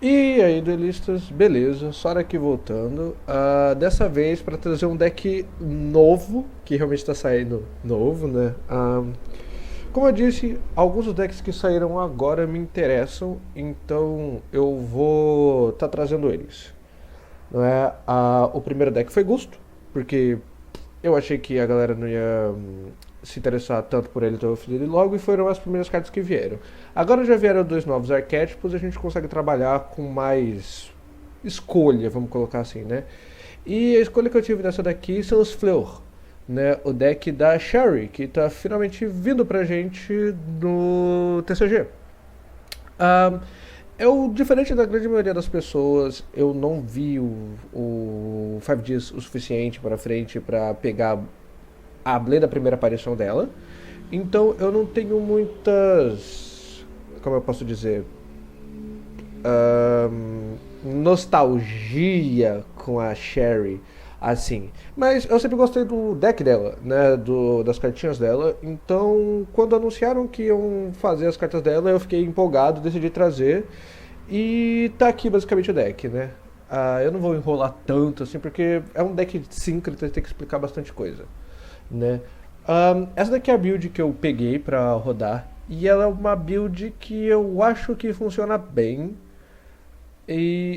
E aí, duelistas, beleza, Sora aqui voltando. Dessa vez para trazer um deck novo, que realmente está saindo novo, né? Como eu disse, alguns dos decks que saíram agora me interessam, então eu vou estar trazendo eles. Não é? O primeiro deck foi Gusto, porque eu achei que a galera não ia se interessar tanto por ele, então eu fiz ele logo e foram as primeiras cartas que vieram. Agora já vieram dois novos arquétipos, a gente consegue trabalhar com mais escolha, vamos colocar assim, né? E a escolha que eu tive nessa daqui são os Fleur, né? O deck da Sherry, que tá finalmente vindo pra gente no TCG. Ah, eu, diferente da grande maioria das pessoas, eu não vi o 5 Ds o suficiente para frente para pegar a Blade da primeira aparição dela. Então eu não tenho muitas. Como eu posso dizer? Nostalgia com a Sherry, assim. Mas eu sempre gostei do deck dela, né? Das cartinhas dela. Então, quando anunciaram que iam fazer as cartas dela, eu fiquei empolgado, decidi trazer. E tá aqui basicamente o deck, né? Eu não vou enrolar tanto assim, porque é um deck síncrono, então tem que explicar bastante coisa, né? Essa daqui é a build que eu peguei pra rodar. E ela é uma build que eu acho que funciona bem,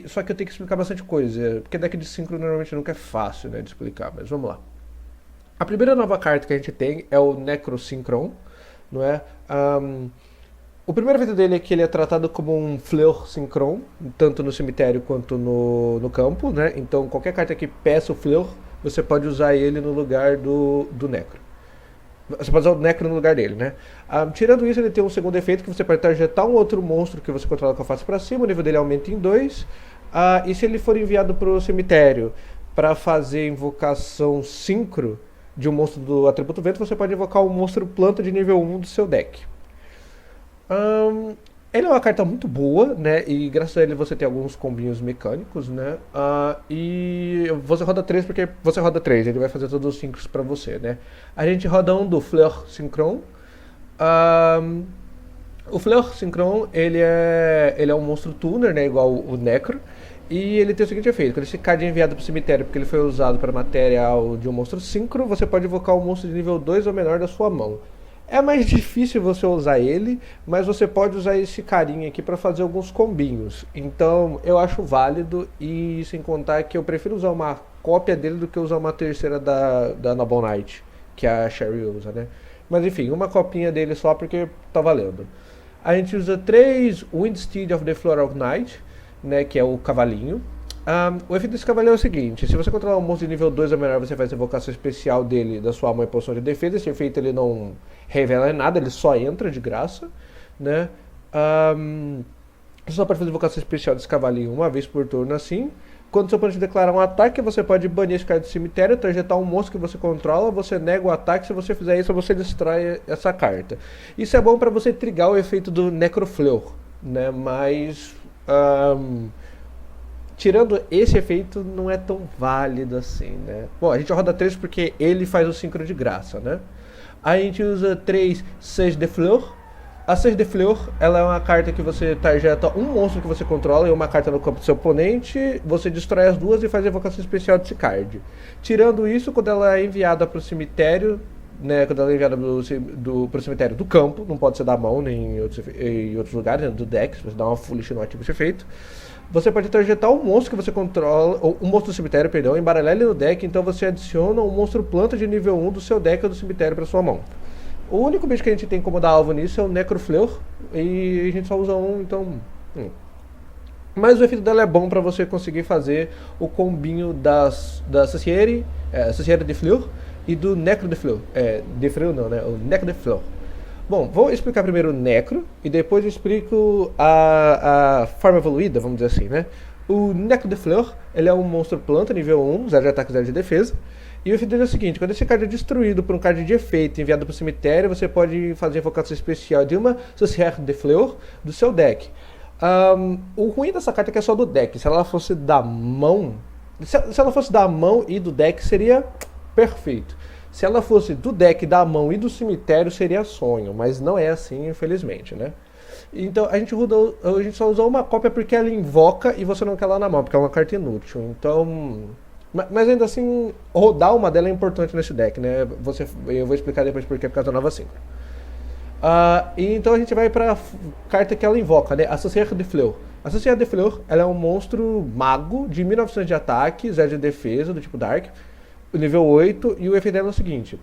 só que eu tenho que explicar bastante coisa, porque deck de synchro normalmente nunca é fácil, né, de explicar, mas vamos lá. A primeira nova carta que a gente tem é o Necrosynchron, não é? O primeiro efeito dele é que ele é tratado como um Fleur Synchron, tanto no cemitério quanto no campo, né? Então qualquer carta que peça o Fleur, você pode usar ele no lugar do Necro. Você pode usar o Necro no lugar dele, né? Tirando isso, ele tem um segundo efeito que você pode targetar um outro monstro que você controla com a face para cima, o nível dele aumenta em 2. E se ele for enviado para o cemitério para fazer invocação sincro de um monstro do atributo vento, você pode invocar um monstro planta de nível 1 do seu deck. Ele é uma carta muito boa, né? E graças a ele você tem alguns combinhos mecânicos, né? E você roda 3 porque você roda 3, ele vai fazer todos os synchros pra você, né? A gente roda um do Fleur Synchron. Ahn, o Fleur Synchron, ele é um monstro tuner, né? Igual o Necro. E ele tem o seguinte efeito: quando esse card é enviado para o cemitério porque ele foi usado para material de um monstro synchro, você pode invocar um monstro de nível 2 ou menor da sua mão. É mais difícil você usar ele, mas você pode usar esse carinha aqui para fazer alguns combinhos. Então eu acho válido, e sem contar que eu prefiro usar uma cópia dele do que usar uma terceira da Noble Knight, que a Sherry usa, né? Mas enfim, uma copinha dele só porque tá valendo. A gente usa 3 Windsteed of the Floral Knight, né, que é o cavalinho. O efeito desse cavaleiro é o seguinte: se você controlar um monstro de nível 2 ou menor, você faz a invocação especial dele da sua mão e poção de defesa. Esse efeito ele não revela nada, ele só entra de graça, né? Você só pode fazer invocação especial desse cavalinho uma vez por turno assim. Quando seu oponente declarar um ataque, você pode banir esse cara do cemitério, targetar um monstro que você controla, você nega o ataque. Se você fizer isso, você destrói essa carta. Isso é bom para você trigar o efeito do Necrofleur, né? Mas tirando esse efeito, não é tão válido assim, né? Bom, a gente roda 3 porque ele faz o sincro de graça, né? A gente usa 3 Sage de Fleur. A Sage de Fleur, ela é uma carta que você targeta um monstro que você controla e uma carta no campo do seu oponente, você destrói as duas e faz a invocação especial desse card. Tirando isso, quando ela é enviada para o cemitério, né, quando ela é enviada pro cemitério do campo, não pode ser da mão nem em outros lugares, né, do deck, se você dá uma foolish no ativo esse efeito, você pode targetar um monstro que você controla, ou um monstro do cemitério, perdão, embaralhar ele no deck, então você adiciona um monstro planta de nível 1 do seu deck ou do cemitério para sua mão. O único bicho que a gente tem como dar alvo nisso é o Necrofleur, e a gente só usa um, então. Mas o efeito dela é bom para você conseguir fazer o combinho da Saciere de Fleur e do Necro de Fleur. De Fleur não, né? O Necro de Fleur. Bom, vou explicar primeiro o Necro e depois eu explico a forma evoluída, vamos dizer assim, né? O Necro de Fleur, ele é um monstro planta, nível 1, 0 de ataque, 0 de defesa. E o efeito dele é o seguinte: quando esse card é destruído por um card de efeito enviado para o cemitério, você pode fazer a invocação especial de uma Socière de Fleur do seu deck. O ruim dessa carta é que é só do deck. Se ela fosse da mão, se ela fosse da mão e do deck, seria perfeito. Se ela fosse do deck, da mão e do cemitério, seria sonho. Mas não é assim, infelizmente, né? Então a gente só usou uma cópia porque ela invoca e você não quer ela na mão, porque é uma carta inútil. Então. Mas ainda assim, rodar uma dela é importante nesse deck, né? Eu vou explicar depois porque é por causa da nova síncro. E então a gente vai pra carta que ela invoca, né? Associar de Fleur. Associar de Fleur, ela é um monstro mago de 1900 de ataque, 0 de defesa, do tipo Dark, nível 8, e o efeito dela é o seguinte.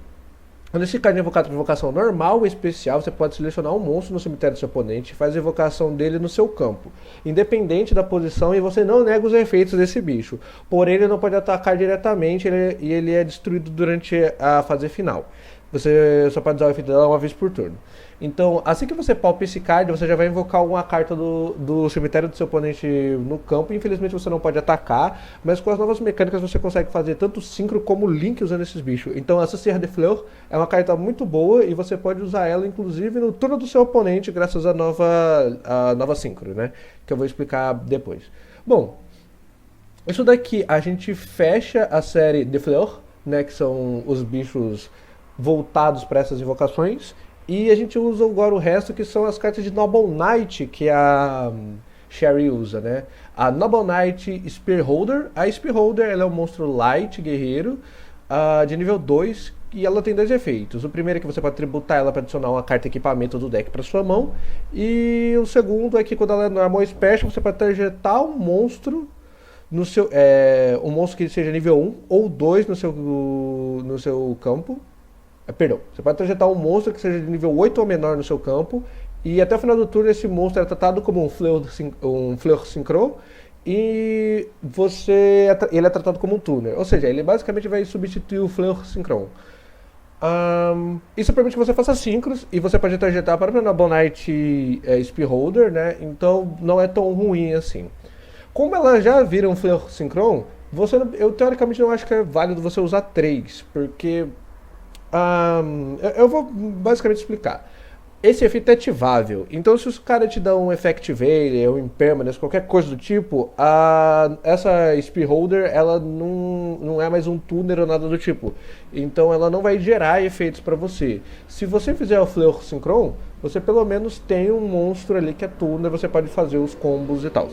Quando esse card é invocado por invocação normal ou especial, você pode selecionar um monstro no cemitério do seu oponente e faz a invocação dele no seu campo, independente da posição, e você não nega os efeitos desse bicho. Porém, ele não pode atacar diretamente e ele é destruído durante a fase final. Você só pode usar o efeito dela uma vez por turno. Então, assim que você palpa esse card, você já vai invocar uma carta do cemitério do seu oponente no campo. Infelizmente você não pode atacar, mas com as novas mecânicas você consegue fazer tanto sincro como link usando esses bichos. Então, Associar de Fleur é uma carta muito boa e você pode usar ela inclusive no turno do seu oponente graças à nova sincro, né? Que eu vou explicar depois. Bom, isso daqui a gente fecha a série de Fleur, né? Que são os bichos voltados para essas invocações. E a gente usa agora o resto, que são as cartas de Noble Knight, que a Sherry usa, né? A Noble Knight Spearholder. A Spearholder ela é um monstro light, guerreiro, de nível 2, e ela tem dois efeitos. O primeiro é que você pode tributar ela para adicionar uma carta equipamento do deck para sua mão. E o segundo é que quando ela é normal special, você pode targetar um monstro um monstro que seja nível 1 ou 2 no seu campo. Perdão, você pode targetar um monstro que seja de nível 8 ou menor no seu campo, e até o final do turno esse monstro é tratado como um Fleur Synchro, e ele é tratado como um tuner, ou seja, ele basicamente vai substituir o Fleur Synchro. Isso permite que você faça sincros, e você pode targetar a própria Noble Knight Spearholder, né? Então não é tão ruim assim. Como ela já vira um Fleur Synchro, eu teoricamente não acho que é válido você usar 3, porque eu vou basicamente explicar. Esse efeito é ativável, então se os caras te dão um Effectivate, um Impermanence, qualquer coisa do tipo, essa Spearholder, ela não é mais um tuner ou nada do tipo. Então ela não vai gerar efeitos pra você. Se você fizer o Fleur Synchron, você pelo menos tem um monstro ali que é tuner, você pode fazer os combos e tal.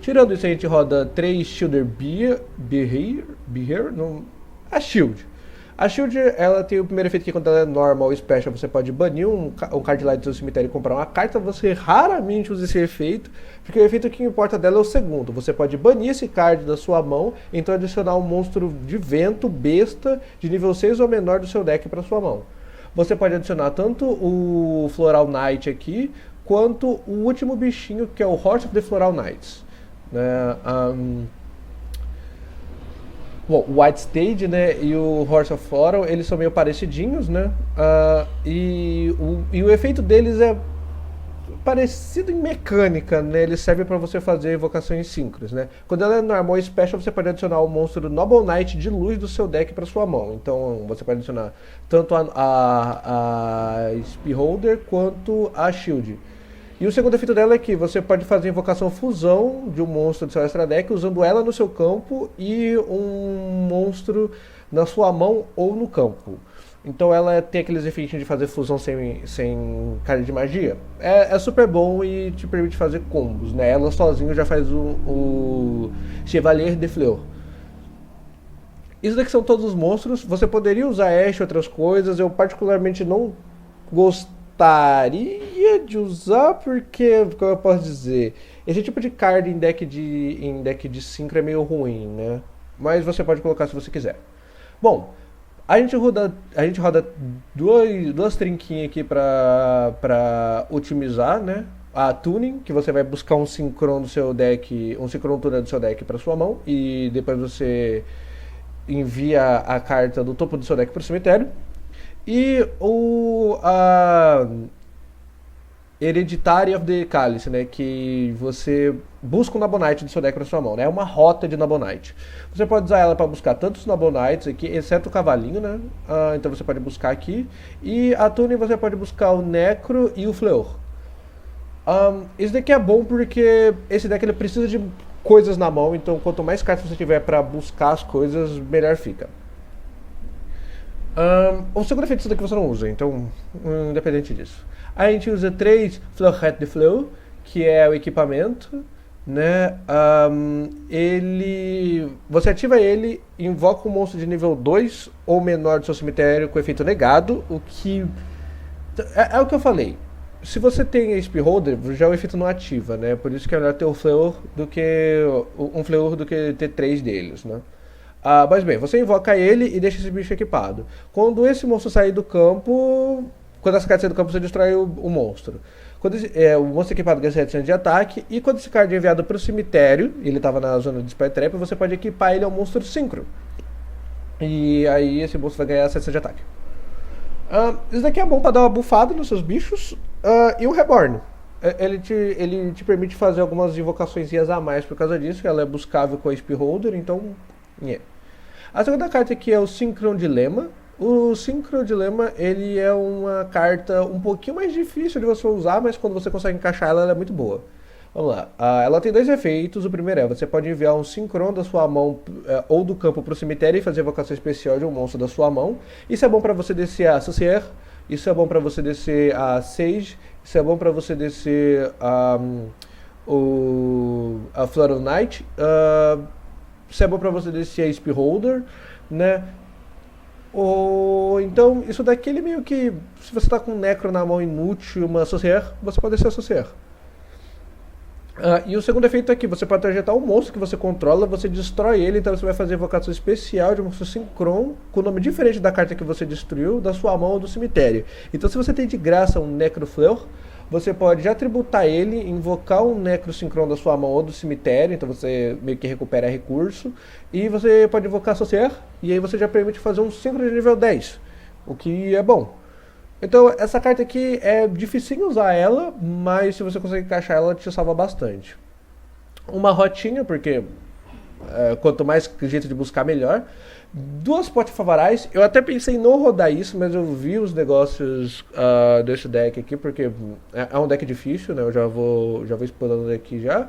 Tirando isso, a gente roda 3 Shielder Beheer, a Shield. A Shield, ela tem o primeiro efeito que quando ela é normal ou special, você pode banir um card lá do seu cemitério e comprar uma carta. Você raramente usa esse efeito, porque o efeito que importa dela é o segundo. Você pode banir esse card da sua mão, então adicionar um monstro de vento, besta, de nível 6 ou menor do seu deck para sua mão. Você pode adicionar tanto o Floral Knight aqui, quanto o último bichinho, que é o Horse of the Floral Knights. Né? Bom, o White Stage, né, e o Horse of Floral, eles são meio parecidinhos, né, e o efeito deles é parecido em mecânica, né, ele serve para você fazer evocações síncronas, né. Quando ela é normal special, você pode adicionar o monstro Noble Knight de luz do seu deck para sua mão, então você pode adicionar tanto a Spearholder quanto a Shield. E o segundo efeito dela é que você pode fazer invocação fusão de um monstro do seu extra deck usando ela no seu campo e um monstro na sua mão ou no campo. Então ela tem aqueles efeitos de fazer fusão sem cara de magia. É super bom e te permite fazer combos, né? Ela sozinha já faz o Chevalier de Fleur. Isso daqui são todos os monstros. Você poderia usar Ash e outras coisas. Eu particularmente não gostaria de usar porque, como eu posso dizer, esse tipo de card em deck de synchro é meio ruim, né? Mas você pode colocar se você quiser. Bom, a gente roda duas trinquinhas aqui para otimizar, né? A tuning, que você vai buscar um sincron do seu deck, um sincron tuner do seu deck para sua mão e depois você envia a carta do topo do seu deck para o cemitério. E a Hereditary of the Cálice, né, que você busca o Noble Knight do seu deck na sua mão, né, é uma rota de Noble Knight. Você pode usar ela para buscar tanto os Noble Knights aqui, exceto o cavalinho, né, então você pode buscar aqui. E a Tuning você pode buscar o Necro e o Fleur. Esse daqui é bom porque esse deck ele precisa de coisas na mão, então quanto mais cartas você tiver para buscar as coisas, melhor fica. O segundo efeito daqui você não usa, então independente disso. A gente usa 3 Fleurette de Fleur, que é o equipamento, né? Você ativa ele, invoca um monstro de nível 2 ou menor do seu cemitério com efeito negado, o que... É o que eu falei. Se você tem SP Holder, já o efeito não ativa, né? Por isso que é melhor ter o Fleur do que um Fleur do que ter 3 deles, né? Mas bem, você invoca ele e deixa esse bicho equipado. Quando esse monstro sair do campo, quando essa carta sair do campo, você destrói o monstro. O monstro equipado ganha 700 de ataque, e quando esse card é enviado para o cemitério, ele estava na zona de Spy Trap, você pode equipar ele ao monstro Synchro. E aí esse monstro vai ganhar 700 de ataque. Isso daqui é bom para dar uma bufada nos seus bichos. E o Reborn. Ele te permite fazer algumas invocações a mais por causa disso. Ela é buscável com a SP Holder, então... Yeah. A segunda carta aqui é o Synchron Dilemma. O Synchron Dilemma, ele é uma carta um pouquinho mais difícil de você usar, mas quando você consegue encaixar ela, ela é muito boa. Vamos lá. Ela tem 2 efeitos. O primeiro é, você pode enviar um Synchron da sua mão ou do campo para o cemitério e fazer evocação especial de um monstro da sua mão. Isso é bom para você descer a Saucier. Isso é bom para você descer a Sage. Isso é bom para você descer a Floral Knight. Isso é bom para você descer a SP Holder, né? Então, isso daqui ele meio que... Se você tá com um Necro na mão inútil, uma Saucier, você pode descer a Saucier. E o segundo efeito é que você pode targetar um monstro que você controla, você destrói ele, então você vai fazer evocação especial de um monstro Synchron com nome diferente da carta que você destruiu, da sua mão ou do cemitério. Então, se você tem de graça um Necro Fleur, você pode já tributar ele, invocar um Necro Synchron da sua mão ou do cemitério, então você meio que recupera recurso, e você pode invocar a Saucier, e aí você já permite fazer um Synchron de nível 10, o que é bom. Então essa carta aqui é difícil usar ela, mas se você conseguir encaixar ela, te salva bastante. Uma rotinha, porque quanto mais jeito de buscar, melhor. 2 potes favoráveis. Eu até pensei em não rodar isso, mas eu vi os negócios desse deck aqui, porque é um deck difícil, né? Eu já vou explorando aqui já.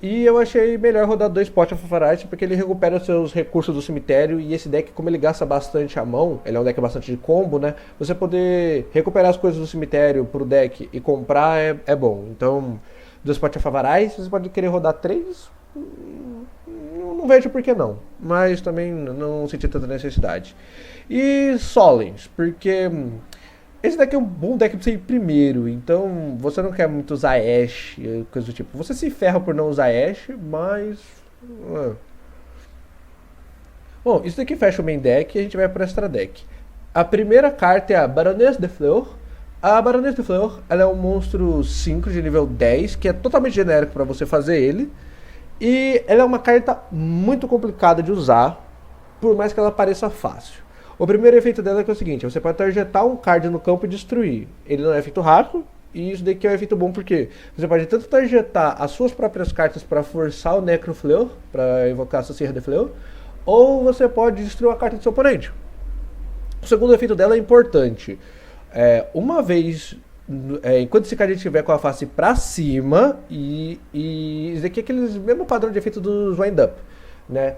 E eu achei melhor rodar 2 potes favoráveis, porque ele recupera os seus recursos do cemitério. E esse deck, como ele gasta bastante a mão, ele é um deck bastante de combo, né? Você poder recuperar as coisas do cemitério pro deck e comprar é bom. Então, 2 potes favoráveis, você pode querer rodar 3. Não vejo por que não, mas também não senti tanta necessidade. E Solens, porque esse daqui é um bom deck pra você ir primeiro, então você não quer muito usar Ashe, coisa do tipo. Você se ferra por não usar Ashe, mas... Bom, isso daqui fecha o main deck e a gente vai para o extra deck. A primeira carta é a Baroness de Fleur. A Baroness de Fleur, ela é um monstro 5 de nível 10, que é totalmente genérico para você fazer ele. E ela é uma carta muito complicada de usar, por mais que ela pareça fácil. O primeiro efeito dela é o seguinte: você pode targetar um card no campo e destruir. Ele não é efeito rápido, e isso daqui é um efeito bom porque você pode tanto targetar as suas próprias cartas para forçar o Necro Fleur, para invocar a Saucier de Fleur, ou você pode destruir a carta do seu oponente. O segundo efeito dela é importante. Uma vez... enquanto esse card estiver com a face pra cima, e isso aqui é aquele mesmo padrão de efeito dos wind-up, né?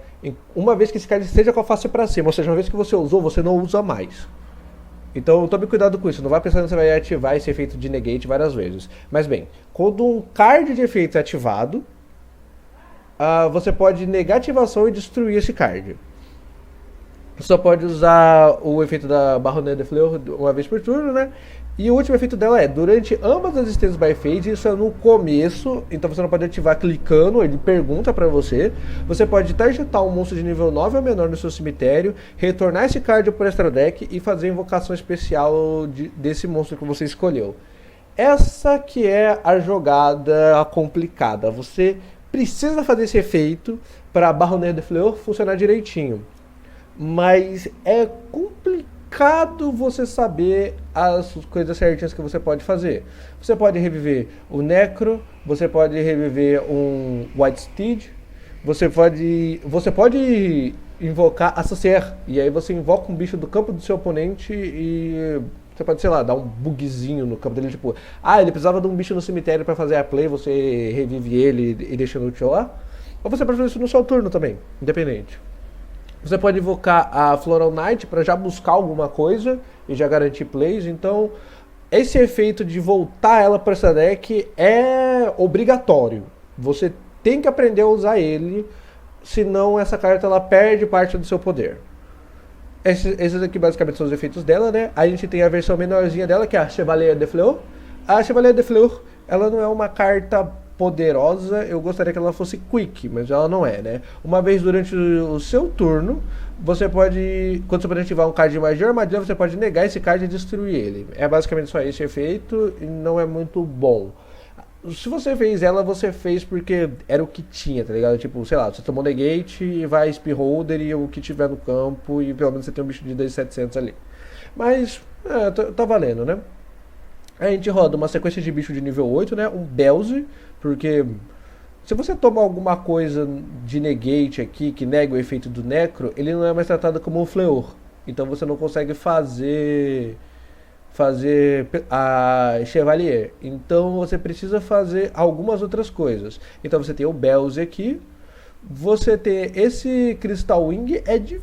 Uma vez que esse card esteja com a face pra cima, ou seja, uma vez que você usou, você não usa mais. Então tome cuidado com isso, não vai pensando que você vai ativar esse efeito de negate várias vezes. Mas bem, quando um card de efeito é ativado, você pode negar a ativação e destruir esse card. Você só pode usar o efeito da Baroness de Fleur uma vez por turno, né? E o último efeito dela é, durante ambas as Stands by Fate, isso é no começo, então você não pode ativar clicando, ele pergunta pra você. Você pode targetar um monstro de nível 9 ou menor no seu cemitério, retornar esse card pro extra deck e fazer a invocação especial desse monstro que você escolheu. Essa que é a jogada complicada. Você precisa fazer esse efeito para a Baroness de Fleur funcionar direitinho. Mas é complicado você saber as coisas certinhas que você pode fazer. Você pode reviver o Necro, você pode reviver um White Steed, você pode invocar a Saucier, e aí você invoca um bicho do campo do seu oponente e você pode, sei lá, dar um bugzinho no campo dele, tipo, ele precisava de um bicho no cemitério para fazer a play, você revive ele e deixa no útil lá. Ou você pode fazer isso no seu turno também, independente. Você pode invocar a Floral Knight para já buscar alguma coisa e já garantir plays. Então, esse efeito de voltar ela para essa deck é obrigatório. Você tem que aprender a usar ele, senão essa carta ela perde parte do seu poder. Esses aqui basicamente são os efeitos dela, né? A gente tem a versão menorzinha dela, que é a Chevalier de Fleur. A Chevalier de Fleur, ela não é uma carta poderosa, eu gostaria que ela fosse quick, mas ela não é, né? Uma vez durante o seu turno, você pode, quando você pode ativar um card de magia ou armadilha, você pode negar esse card e destruir ele. É basicamente só esse efeito e não é muito bom. Se você fez ela, você fez porque era o que tinha, tá ligado? Tipo, sei lá, você tomou negate e vai Spearholder e o que tiver no campo e pelo menos você tem um bicho de 2700 ali. Mas, tá valendo, né? A gente roda uma sequência de bicho de nível 8, né? Um Belze, porque se você toma alguma coisa de negate aqui, que nega o efeito do Necro, ele não é mais tratado como um Fleor. Então você não consegue fazer a Chevalier. Então você precisa fazer algumas outras coisas. Então você tem o Belze aqui. Você tem esse Crystal Wing. É difícil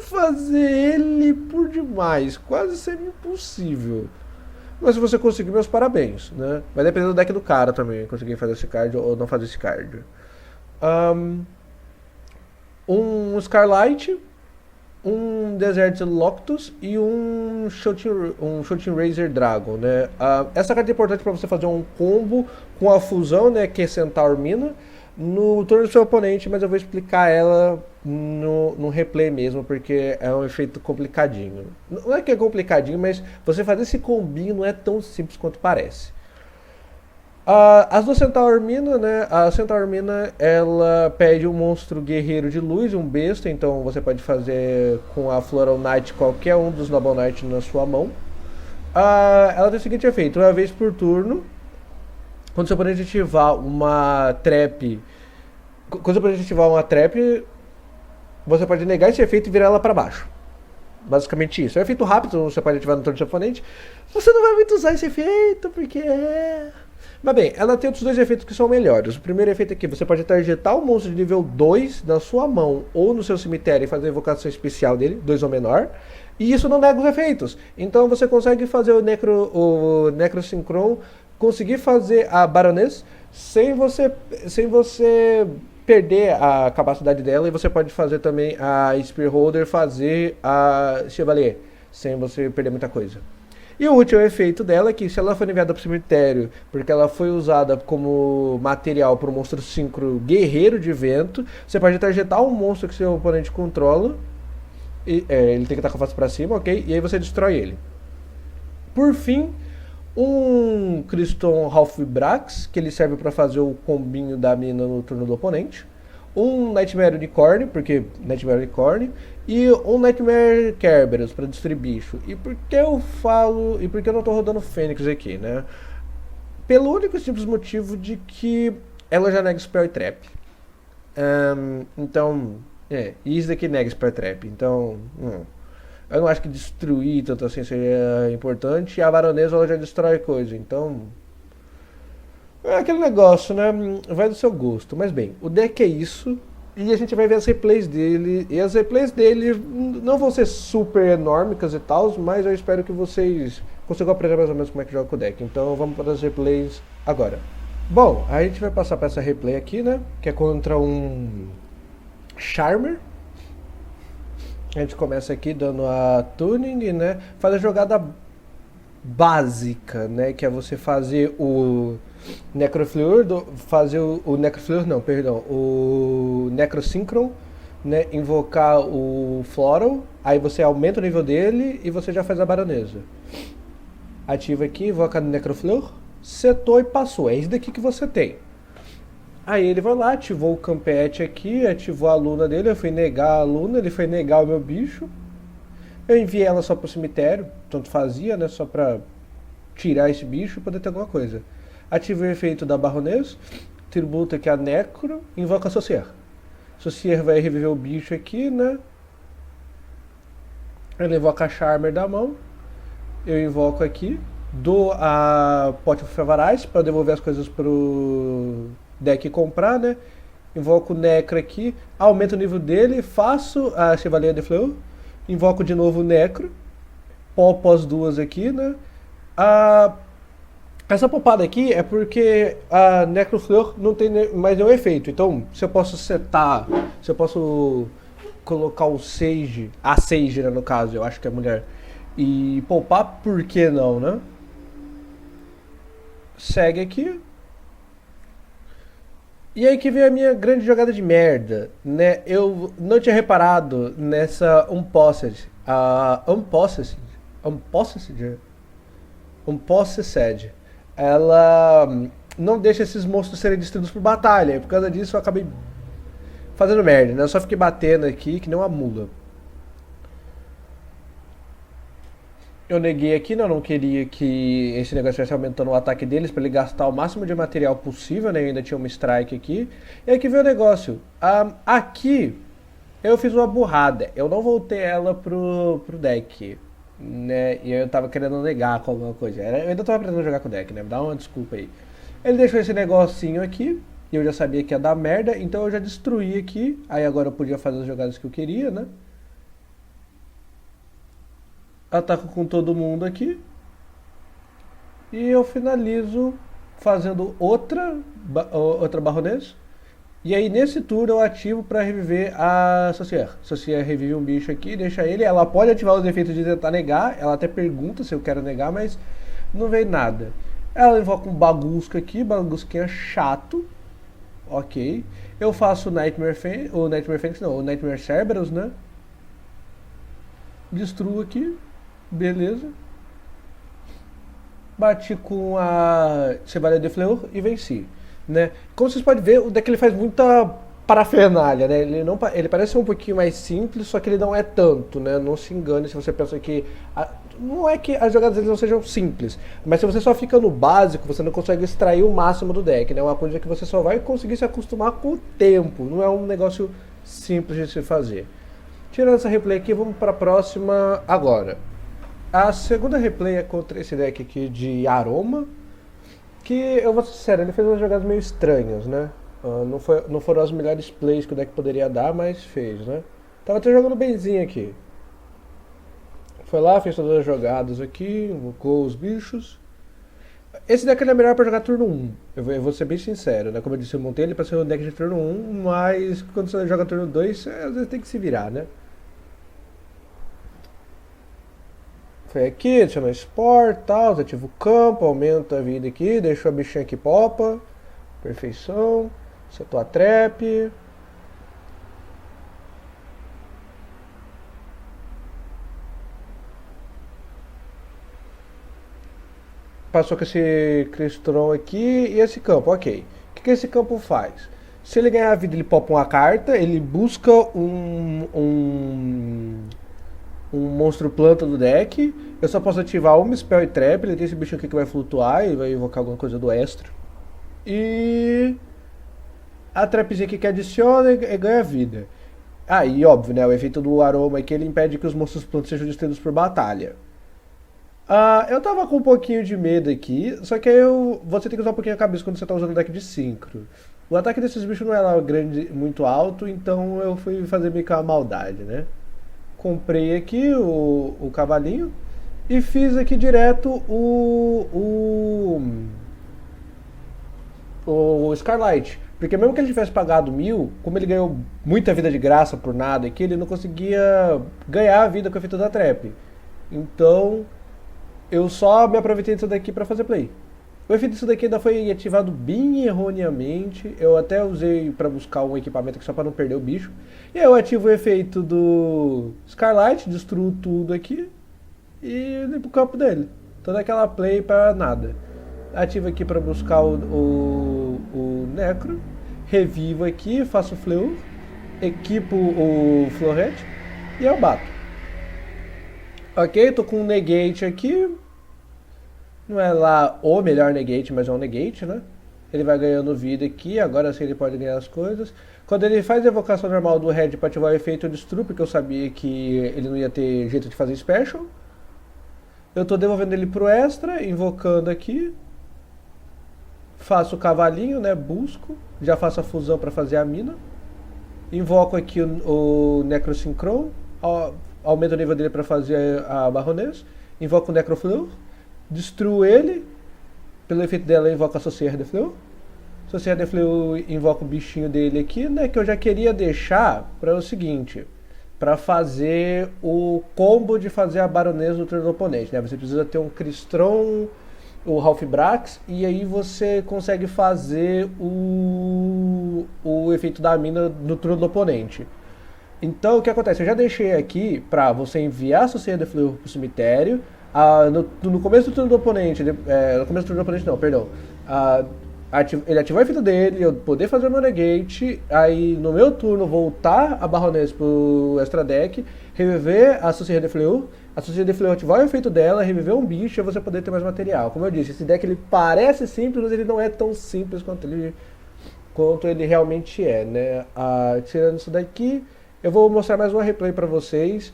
fazer ele por demais. Quase semi-impossível. Mas se você conseguir, meus parabéns, né? Vai depender do deck do cara também, conseguir fazer esse card ou não fazer esse card. Um Scarlight, um Desert Loctus e um Shooting Razor Dragon, né? Essa carta é importante para você fazer um combo com a fusão, né, que é Centaur Mina, no turno do seu oponente, mas eu vou explicar ela no replay mesmo, porque é um efeito complicadinho. Não é que é complicadinho, mas você fazer esse combinho não é tão simples quanto parece. As do Centaur Mina, né? A Centaur Mina, ela pede um monstro guerreiro de luz, um besta, então você pode fazer com a Floral Knight qualquer um dos Noble Knight na sua mão. Ela tem o seguinte efeito: uma vez por turno, quando você pode ativar uma trap, você pode negar esse efeito e virar ela para baixo. Basicamente isso. É um efeito rápido, você pode ativar no turno do seu oponente. Você não vai muito usar esse efeito, porque Mas bem, ela tem outros dois efeitos que são melhores. O primeiro efeito aqui, você pode targetar um monstro de nível 2 na sua mão ou no seu cemitério e fazer a invocação especial dele, 2 ou menor. E isso não nega os efeitos. Então você consegue fazer o Necrosynchron, conseguir fazer a Baroness sem você perder a capacidade dela, e você pode fazer também a Spearholder, fazer a Chevalier, sem você perder muita coisa. E o último efeito dela é que, se ela for enviada para o cemitério, porque ela foi usada como material para o monstro Synchro Guerreiro de Vento, você pode targetar um monstro que seu oponente controla, e, ele tem que estar com a face para cima, ok? E aí você destrói ele. Por fim, um Criston Halfbrax, que ele serve para fazer o combinho da mina no turno do oponente. Um Nightmare Unicorn, porque Nightmare Unicorn. E um Nightmare Kerberos para destruir bicho. E por que eu falo... E por que eu não estou rodando Fênix aqui, né? Pelo único e simples motivo de que ela já nega Spell e Trap. Então... e isso daqui nega Spell e Trap. Então... eu não acho que destruir tanto assim seria importante. E a Baronesa ela já destrói coisa, então... é aquele negócio, né? Vai do seu gosto. Mas bem, o deck é isso. E a gente vai ver as replays dele. E as replays dele não vão ser super enormes e tal, mas eu espero que vocês consigam aprender mais ou menos como é que joga o deck. Então vamos para as replays agora. Bom, a gente vai passar para essa replay aqui, né? Que é contra um Charmer. A gente começa aqui dando a tuning, né? Faz a jogada básica, né? Que é você fazer o Necrofleur, o Necrosynchron, né? Invocar o Floral, aí você aumenta o nível dele e você já faz a Baronesa. Ativa aqui, invoca o Necrofleur, setou e passou. É isso daqui que você tem. Aí ele vai lá, ativou o Campete aqui, ativou a Luna dele, eu fui negar a Luna, ele foi negar o meu bicho. Eu enviei ela só pro cemitério, tanto fazia, né, só pra tirar esse bicho e poder ter alguma coisa. Ativei o efeito da Baroness, tributa aqui a Necro, invoca a Saucier. Saucier vai reviver o bicho aqui, né. Ele invoca a Charmer da mão, eu invoco aqui, dou a Pot of Fevarais pra devolver as coisas pro deck comprar, né? Invoco o Necro aqui, aumento o nível dele, faço a Chevalier de Fleur, invoco de novo o Necro, popo as duas aqui, né? A, essa popada aqui é porque a Necrofleur não tem mais nenhum efeito. Então, se eu posso setar, se eu posso colocar o Sage, a Sage, né, no caso, eu acho que é mulher, e poupar, por que não, né? Segue aqui. E aí que vem a minha grande jogada de merda, né? Eu não tinha reparado nessa Unpossessed. A Unpossessed, ela não deixa esses monstros serem destruídos por batalha. E por causa disso eu acabei fazendo merda, né? Eu só fiquei batendo aqui que nem uma mula. Eu neguei aqui, né? Eu não queria que esse negócio estivesse aumentando o ataque deles pra ele gastar o máximo de material possível, né? Eu ainda tinha uma strike aqui. E aí que veio o negócio. Aqui eu fiz uma burrada. Eu não voltei ela pro deck, né? E eu tava querendo negar com alguma coisa. Eu ainda tava aprendendo a jogar com o deck, né? Me dá uma desculpa aí. Ele deixou esse negocinho aqui. E eu já sabia que ia dar merda. Então eu já destruí aqui. Aí agora eu podia fazer as jogadas que eu queria, né? Ataco com todo mundo aqui. E eu finalizo fazendo outra Baroness. E aí nesse turno eu ativo para reviver a Saucier. Saucier revive um bicho aqui, deixa ele. Ela pode ativar os efeitos de tentar negar. Ela até pergunta se eu quero negar, mas não veio nada. Ela invoca um Bagusca aqui, Bagusquinha chato. Ok. Eu faço o Nightmare Phoenix, não, o Nightmare Cerberus, né? Destruo aqui. Beleza. Bati com a Chevalier de Fleur e venci, né? Como vocês podem ver, o deck ele faz muita parafernália, né? Ele parece um pouquinho mais simples, só que ele não é tanto, né? Não se engane se você pensa que... não é que as jogadas deles não sejam simples, mas se você só fica no básico, você não consegue extrair o máximo do deck, né? É uma coisa que você só vai conseguir se acostumar com o tempo, não é um negócio simples de se fazer. Tirando essa replay aqui, vamos para a próxima agora. A segunda replay é contra esse deck aqui de Aroma, que eu vou ser sincero, ele fez umas jogadas meio estranhas, né? Não foram as melhores plays que o deck poderia dar, mas fez, né? Tava até jogando benzinho aqui. Foi lá, fez todas as jogadas aqui, invocou os bichos. Esse deck ele é melhor pra jogar turno 1, eu vou ser bem sincero, né? Como eu disse, eu montei ele pra ser um deck de turno 1, mas quando você joga turno 2, às vezes tem que se virar, né? Foi aqui, adiciona Spore, tal, ativa o campo, aumenta a vida aqui, deixa a bichinha aqui popa. Perfeição. Setou a trap. Passou com esse Crystron aqui e esse campo, ok. O que esse campo faz? Se ele ganhar vida, ele popa uma carta, ele busca um monstro planta do deck. Eu só posso ativar uma spell e trap. Ele tem esse bicho aqui que vai flutuar e vai invocar alguma coisa do extra. E a trapzinha aqui que adiciona e ganha vida. E óbvio, né? O efeito do aroma aqui ele impede que os monstros plantas sejam destruídos por batalha. Eu tava com um pouquinho de medo aqui, só que você tem que usar um pouquinho a cabeça quando você tá usando o deck de Synchro. O ataque desses bichos não é lá grande, muito alto, então eu fui fazer meio que uma maldade, né? Comprei aqui o cavalinho e fiz aqui direto o Scarlight. Porque mesmo que ele tivesse pagado 1000, como ele ganhou muita vida de graça por nada aqui, ele não conseguia ganhar a vida com o efeito da trap. Então, eu só me aproveitei disso daqui pra fazer play. O efeito disso daqui ainda foi ativado bem erroneamente. Eu até usei pra buscar um equipamento aqui só pra não perder o bicho. E aí eu ativo o efeito do Scarlight, destruo tudo aqui e limpo o campo dele. Toda aquela play pra nada. Ativo aqui pra buscar o Necro. Revivo aqui, faço o Fleur. Equipo o Florete e eu bato. Ok, tô com um Negate aqui. Não é lá o melhor negate, mas é um negate, né? Ele vai ganhando vida aqui, agora sim ele pode ganhar as coisas. Quando ele faz a evocação normal do Red para ativar o efeito, eu destruo, porque eu sabia que ele não ia ter jeito de fazer special. Eu tô devolvendo ele pro extra, invocando aqui. Faço o cavalinho, né? Busco. Já faço a fusão para fazer a mina. Invoco aqui o Necrosynchron. Aumento o nível dele para fazer a Baroness. invoco o Necrofleur, destruo ele, pelo efeito dela eu invoco a Socière de Fleur. Socière de Fleur eu invoco o bichinho dele aqui, né, que eu já queria deixar para o seguinte, para fazer o combo de fazer a baronesa do turno do oponente, né? Você precisa ter um Crystron, o Halfbrax, e aí você consegue fazer o efeito da mina no turno do oponente. Então o que acontece? Eu já deixei aqui para você enviar a Sociedade de Fleur pro cemitério. No começo do turno do oponente, no começo do turno do oponente não, perdão. Ele ativar o efeito dele, eu poder fazer o meu negate, aí no meu turno voltar a Baroness pro extra deck, reviver a Sociedade de Fleur, a Sociedade de Fleur ativar o efeito dela, reviver um bicho e você poder ter mais material. Como eu disse, esse deck ele parece simples, mas ele não é tão simples quanto ele realmente é, né? Tirando isso daqui, eu vou mostrar mais uma replay pra vocês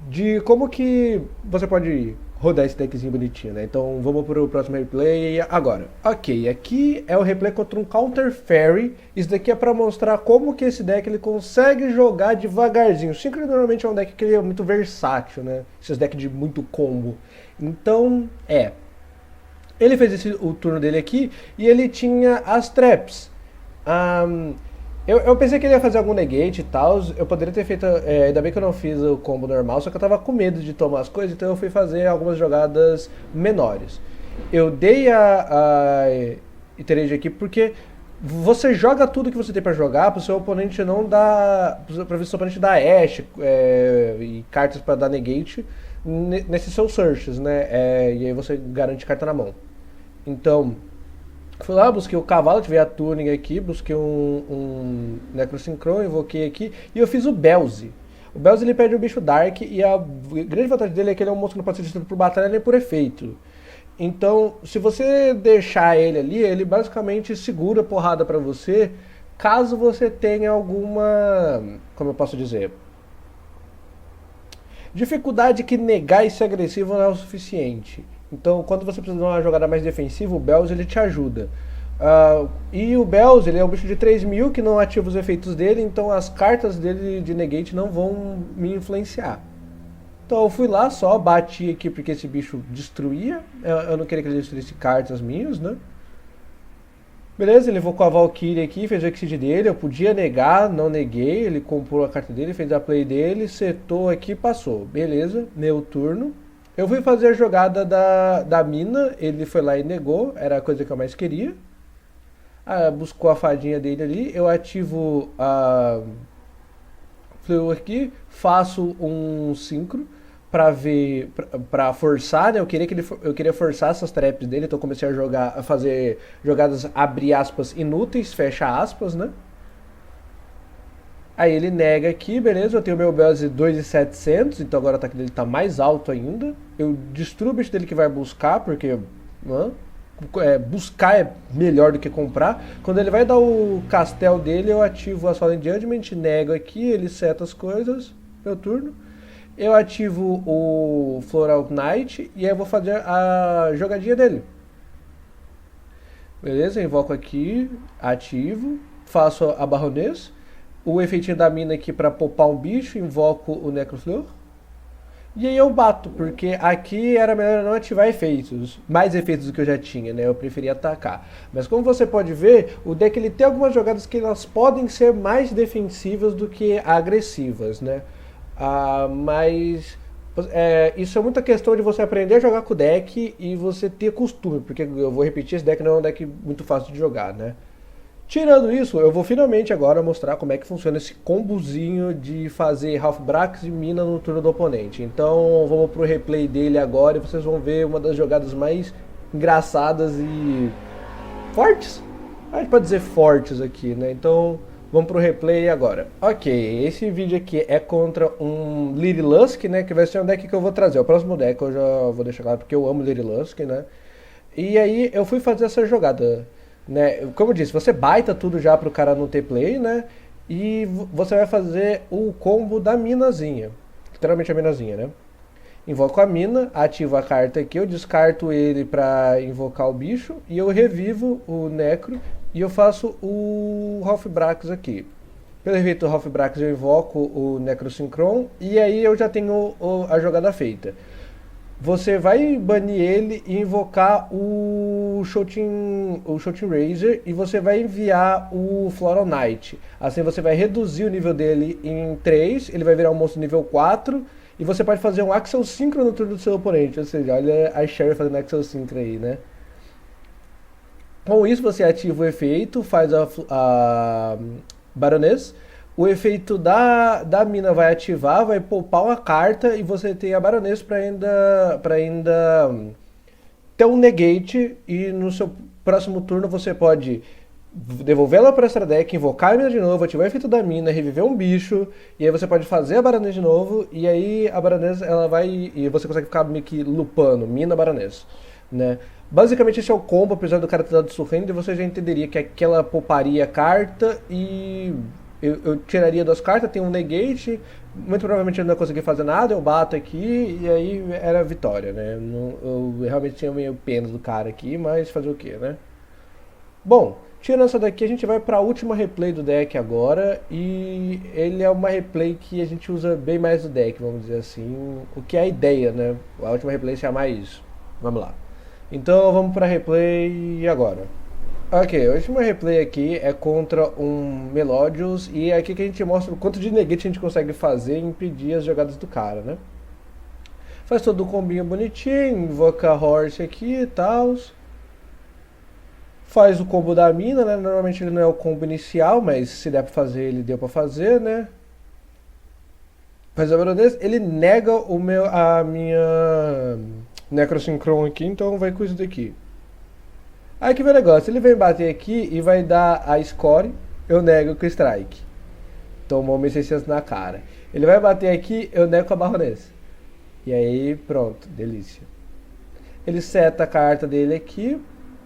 de como que você pode rodar esse deckzinho bonitinho, né? Então vamos pro próximo replay agora. Ok, aqui é o replay contra um Counter Fairy. Isso daqui é pra mostrar como que esse deck ele consegue jogar devagarzinho. O Synchro normalmente é um deck que ele é muito versátil, né? Esses decks de muito combo. Então, ele fez o turno dele aqui e ele tinha as traps. Eu pensei que ele ia fazer algum negate e tal, eu poderia ter feito, ainda bem que eu não fiz o combo normal, só que eu tava com medo de tomar as coisas, então eu fui fazer algumas jogadas menores. Eu dei a Iterage aqui porque você joga tudo que você tem pra jogar, pro seu oponente não dar, pra ver se o seu oponente dá Ash e cartas pra dar negate nesses seus searches, né, e aí você garante carta na mão. Então, fui lá, busquei o cavalo, tive a tuning aqui, busquei um Necrosynchron, invoquei aqui, e eu fiz o Belzy. O Belzy ele perde o bicho Dark, e a grande vantagem dele é que ele é um monstro que não pode ser destruído por batalha nem por efeito. Então, se você deixar ele ali, ele basicamente segura a porrada pra você, caso você tenha alguma, como eu posso dizer, dificuldade que negar esse agressivo não é o suficiente. Então, quando você precisa de uma jogada mais defensiva, o Belzy ele te ajuda. E o Belzy ele é um bicho de 3.000 que não ativa os efeitos dele, então as cartas dele de negate não vão me influenciar. Então eu fui lá, só bati aqui porque esse bicho destruía. Eu não queria que ele destruísse cartas minhas, né? Beleza, ele invocou a Valkyrie aqui, fez o Exceed dele, eu podia negar, não neguei, ele comprou a carta dele, fez a play dele, setou aqui, passou. Beleza, meu turno. Eu fui fazer a jogada da mina, ele foi lá e negou, era a coisa que eu mais queria. Buscou a fadinha dele ali, eu ativo a Fleur aqui, faço um Synchro pra forçar, né? Eu queria forçar essas traps dele, então eu comecei a fazer jogadas, abre aspas, inúteis, fecha aspas, né? Aí ele nega aqui, beleza, eu tenho meu Belzy 2.700, então agora o ataque dele tá mais alto ainda. Eu destruo o bicho dele que vai buscar, porque buscar é melhor do que comprar. Quando ele vai dar o castelo dele, eu ativo a Solemn Judgment, nego aqui, ele seta as coisas, meu turno. Eu ativo o Floral Knight e aí eu vou fazer a jogadinha dele. Beleza, invoco aqui, ativo, faço a Baroness. O efeitinho da mina aqui pra poupar um bicho, invoco o Necrofleur. E aí eu bato, porque aqui era melhor eu não ativar efeitos, mais efeitos do que eu já tinha, né? Eu preferia atacar. Mas como você pode ver, o deck ele tem algumas jogadas que elas podem ser mais defensivas do que agressivas, né? Mas isso é muita questão de você aprender a jogar com o deck e você ter costume, porque eu vou repetir, esse deck não é um deck muito fácil de jogar, né? Tirando isso, eu vou finalmente agora mostrar como é que funciona esse combozinho de fazer Halfbrax e mina no turno do oponente. Então vamos pro replay dele agora e vocês vão ver uma das jogadas mais engraçadas e fortes. A gente pode dizer fortes aqui, né? Então vamos pro replay agora. Ok, esse vídeo aqui é contra um Lady Lusk, né? Que vai ser um deck que eu vou trazer. O próximo deck eu já vou deixar claro porque eu amo Lady Lusk, né? E aí eu fui fazer essa jogada, né? Como eu disse, você baita tudo já pro cara não ter play, né? E você vai fazer o combo da minazinha. Literalmente a minazinha, né? Invoco a mina, ativo a carta aqui, eu descarto ele pra invocar o bicho e eu revivo o Necro e eu faço o Halfbrax aqui. Pelo efeito do Halfbrax eu invoco o Necrosynchron e aí eu já tenho a jogada feita. você vai banir ele e invocar o Shouting Razor e você vai enviar o Floral Knight. Assim você vai reduzir o nível dele em 3, ele vai virar um monstro nível 4 e você pode fazer um Axel Synchro no turno do seu oponente. Ou seja, olha a Sherry fazendo Axel Synchro aí, né? Com isso você ativa o efeito, faz a Baroness. O efeito da mina vai ativar, vai poupar uma carta e você tem a Baroness para ainda ter um negate e no seu próximo turno você pode devolvê-la para essa deck, invocar a mina de novo, ativar o efeito da mina, reviver um bicho, e aí você pode fazer a Baroness de novo, e aí a Baroness ela vai e você consegue ficar meio que lupando, mina Baroness, né? Basicamente esse é o combo, apesar do cara ter dado surrender, você já entenderia que aquela pouparia carta e eu tiraria 2 cartas, tem um negate, muito provavelmente eu não ia conseguir fazer nada, eu bato aqui e aí era vitória, né? Eu realmente tinha meio pena do cara aqui, mas fazer o que, né? Bom, tirando essa daqui, a gente vai para a última replay do deck agora, e ele é uma replay que a gente usa bem mais do deck, vamos dizer assim, o que é a ideia, né? A última replay se chamar isso. Vamos lá. Então vamos para a replay agora. Ok, a última replay aqui é contra um Melodious, e é aqui que a gente mostra o quanto de negate a gente consegue fazer e impedir as jogadas do cara, né? Faz todo o combinho bonitinho, invoca Horse aqui e tal. Faz o combo da mina, né? Normalmente ele não é o combo inicial, mas se der pra fazer, ele deu pra fazer, né? Faz a Baroness, ele nega a minha Necrosynchron aqui, então vai com isso daqui. Aí que vem o negócio, ele vem bater aqui e vai dar a score, eu nego com o strike. Tomou 1.600 na cara. Ele vai bater aqui, eu nego com a Baroness. E aí, pronto, delícia. Ele seta a carta dele aqui,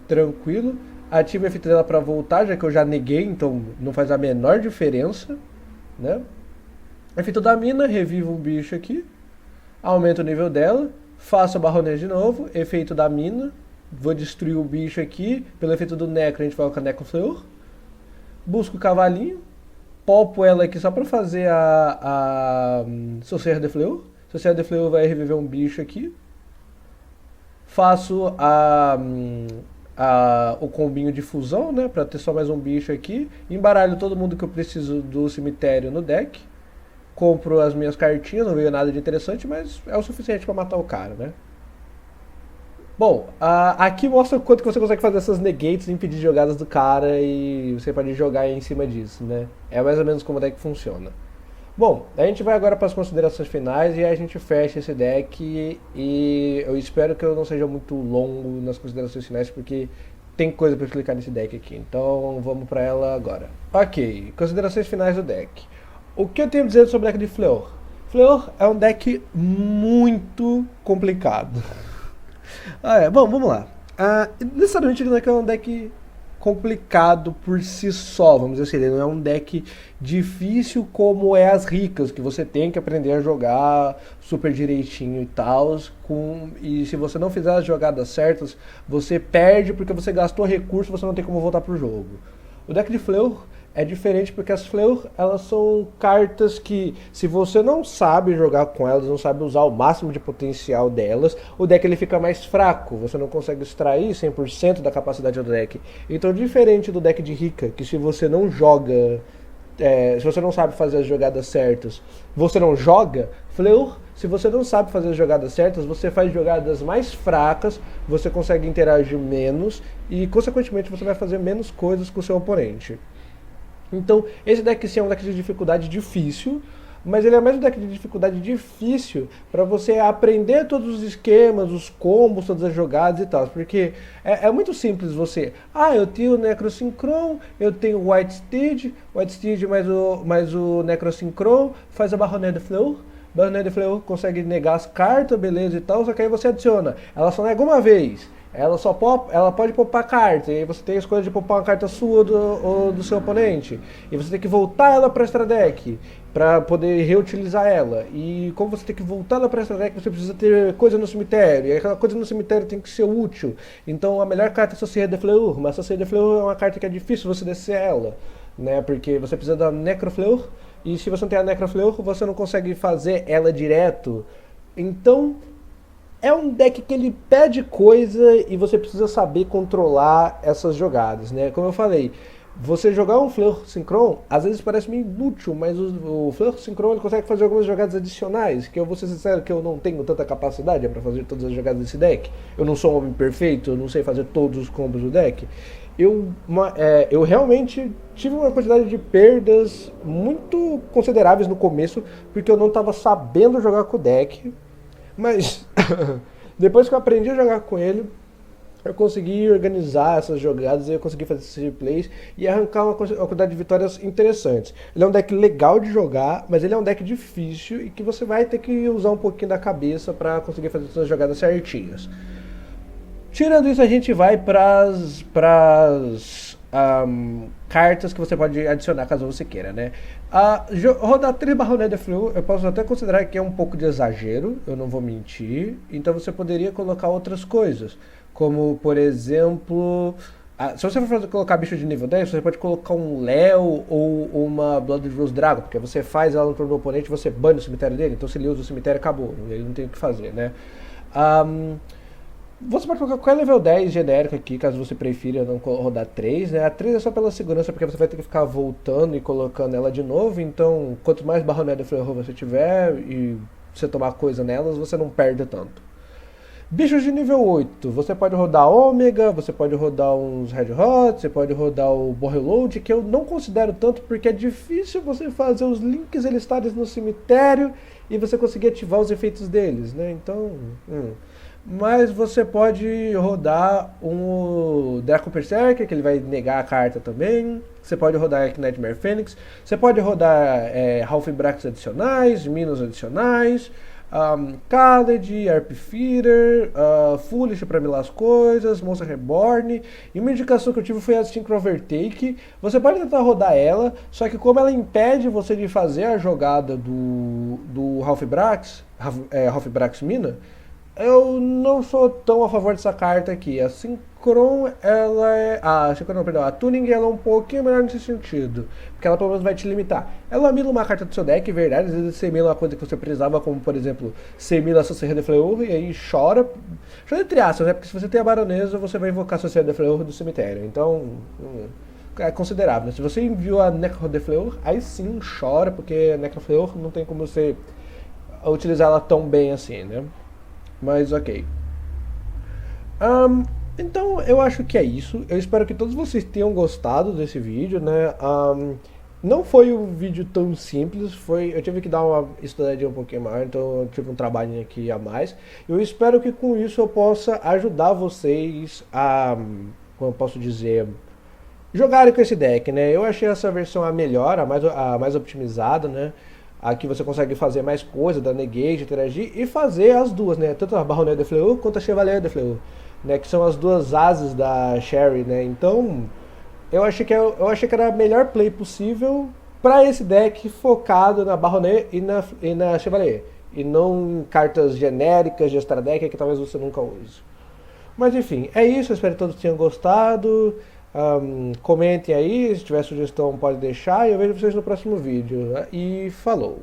tranquilo. Ativa o efeito dela pra voltar, já que eu já neguei, então não faz a menor diferença, né? Efeito da mina, revivo o bicho aqui. Aumenta o nível dela. Faço a Baroness de novo, efeito da mina. Vou destruir o bicho aqui. Pelo efeito do Necro, a gente vai colocar Necrofleur. Busco o cavalinho. Popo ela aqui só pra fazer a Sorcerer de Fleur. Sorcerer de Fleur vai reviver um bicho aqui. Faço o combinho de fusão, né? Pra ter só mais um bicho aqui. Embaralho todo mundo que eu preciso do cemitério no deck. Compro as minhas cartinhas, não veio nada de interessante, mas é o suficiente pra matar o cara, né? Bom, aqui mostra o quanto que você consegue fazer essas negates e impedir jogadas do cara e você pode jogar em cima disso, né? É mais ou menos como o deck funciona. Bom, a gente vai agora para as considerações finais e aí a gente fecha esse deck e eu espero que eu não seja muito longo nas considerações finais porque tem coisa para explicar nesse deck aqui, então vamos para ela agora. Ok, considerações finais do deck. O que eu tenho a dizer sobre o deck de Fleur? Fleur é um deck muito complicado. Bom, vamos lá. Necessariamente ele não é um deck complicado por si só, vamos dizer assim, ele não é um deck difícil como é as ricas, que você tem que aprender a jogar super direitinho e tal, e se você não fizer as jogadas certas, você perde porque você gastou recurso, você não tem como voltar pro jogo. O deck de Fleur é diferente porque as Fleur, elas são cartas que, se você não sabe jogar com elas, não sabe usar o máximo de potencial delas, o deck ele fica mais fraco, você não consegue extrair 100% da capacidade do deck. Então, diferente do deck de Rica, que se você não joga, se você não sabe fazer as jogadas certas, você não joga, Fleur, se você não sabe fazer as jogadas certas, você faz jogadas mais fracas, você consegue interagir menos e, consequentemente, você vai fazer menos coisas com o seu oponente. Então, esse deck sim é um deck de dificuldade difícil, mas ele é mais um deck de dificuldade difícil para você aprender todos os esquemas, os combos, todas as jogadas e tal. Porque é muito simples você... eu tenho o Necrosynchron, eu tenho o White Steed mais o Necrosynchron, faz a Baroness de Fleur. Baroness de Fleur consegue negar as cartas, beleza e tal, só que aí você adiciona. Ela só nega uma vez. Ela pode poupar carta, e aí você tem a escolha de poupar uma carta sua ou do seu oponente. E você tem que voltar ela para extra deck, para poder reutilizar ela. E como você tem que voltar ela para extra deck, você precisa ter coisa no cemitério. E aquela coisa no cemitério tem que ser útil. Então a melhor carta é Sorcerer de Fleur, mas Sorcerer de Fleur é uma carta que é difícil você descer ela, né? Porque você precisa da Necrofleur, e se você não tem a Necrofleur, você não consegue fazer ela direto. Então... é um deck que ele pede coisa e você precisa saber controlar essas jogadas, né? Como eu falei, você jogar um Fleur Synchron, às vezes parece meio inútil, mas o Fleur Synchron ele consegue fazer algumas jogadas adicionais, que eu vou ser sincero que eu não tenho tanta capacidade para fazer todas as jogadas desse deck. Eu não sou um homem perfeito, eu não sei fazer todos os combos do deck. Eu realmente tive uma quantidade de perdas muito consideráveis no começo, porque eu não estava sabendo jogar com o deck. Mas depois que eu aprendi a jogar com ele, eu consegui organizar essas jogadas e eu consegui fazer esses replays e arrancar uma quantidade de vitórias interessantes. Ele é um deck legal de jogar, mas ele é um deck difícil e que você vai ter que usar um pouquinho da cabeça para conseguir fazer suas jogadas certinhas. Tirando isso, a gente vai para as cartas que você pode adicionar caso você queira, né? Rodar 3 Baronet de Fleur, eu posso até considerar que é um pouco de exagero, eu não vou mentir. Então você poderia colocar outras coisas, como por exemplo, se você for colocar bicho de nível 10, você pode colocar um Léo ou uma Blood Rose Dragon, porque você faz ela no turno do oponente, você bane o cemitério dele, então se ele usa o cemitério, acabou, ele não tem o que fazer, né? Você pode colocar qualquer level 10 genérico aqui, caso você prefira não rodar 3, né? A 3 é só pela segurança, porque você vai ter que ficar voltando e colocando ela de novo, então quanto mais Baronet de Fleur você tiver e você tomar coisa nelas, você não perde tanto. Bichos de nível 8, você pode rodar Ômega, você pode rodar uns Red Hot, você pode rodar o Borreload, que eu não considero tanto porque é difícil você fazer os links eles estarem no cemitério e você conseguir ativar os efeitos deles, né? Então, mas você pode rodar um Draco Berserker, que ele vai negar a carta também. Você pode rodar Nightmare Phoenix. Você pode rodar Half-Brax adicionais, Minos adicionais, Khaled, Arp Feeder, Foolish pra milar as coisas, Monster Reborn. E uma indicação que eu tive foi a Synchro Overtake. Você pode tentar rodar ela, só que como ela impede você de fazer a jogada do Half-Brax, Half-Brax Mina, eu não sou tão a favor dessa carta aqui. A Synchron, ela é... a Tuning, ela é um pouquinho melhor nesse sentido, porque ela pelo menos vai te limitar. Ela mila uma carta do seu deck, verdade, às vezes você mila uma coisa que você precisava, como por exemplo, você mila a Sociedade de Fleur e aí chora. Chora entre aspas, né? Porque se você tem a Baronesa, você vai invocar a Sociedade de Fleur do cemitério. Então, é considerável, né? Se você enviou a Necro de Fleur, aí sim chora, porque a Necro Fleur não tem como você utilizar ela tão bem assim, né? Mas ok. Então eu acho que é isso. Eu espero que todos vocês tenham gostado desse vídeo, né? Não foi um vídeo tão simples, eu tive que dar uma estudadinha um pouquinho maior, então eu tive um trabalhinho aqui a mais. Eu espero que com isso eu possa ajudar vocês a, como eu posso dizer, jogarem com esse deck, né? Eu achei essa versão a melhor, a mais optimizada, né? Aqui você consegue fazer mais coisa, dar negate, interagir e fazer as duas, né? Tanto a Baronet de Fleur quanto a Chevalier de Fleur, né? Que são as duas ases da Sherry, né? Então, eu achei que era a melhor play possível para esse deck focado na Baronet e na Chevalier. E não em cartas genéricas de extra deck que talvez você nunca use. Mas enfim, é isso. Eu espero que todos tenham gostado. Comentem aí, se tiver sugestão pode deixar e eu vejo vocês no próximo vídeo. E falou!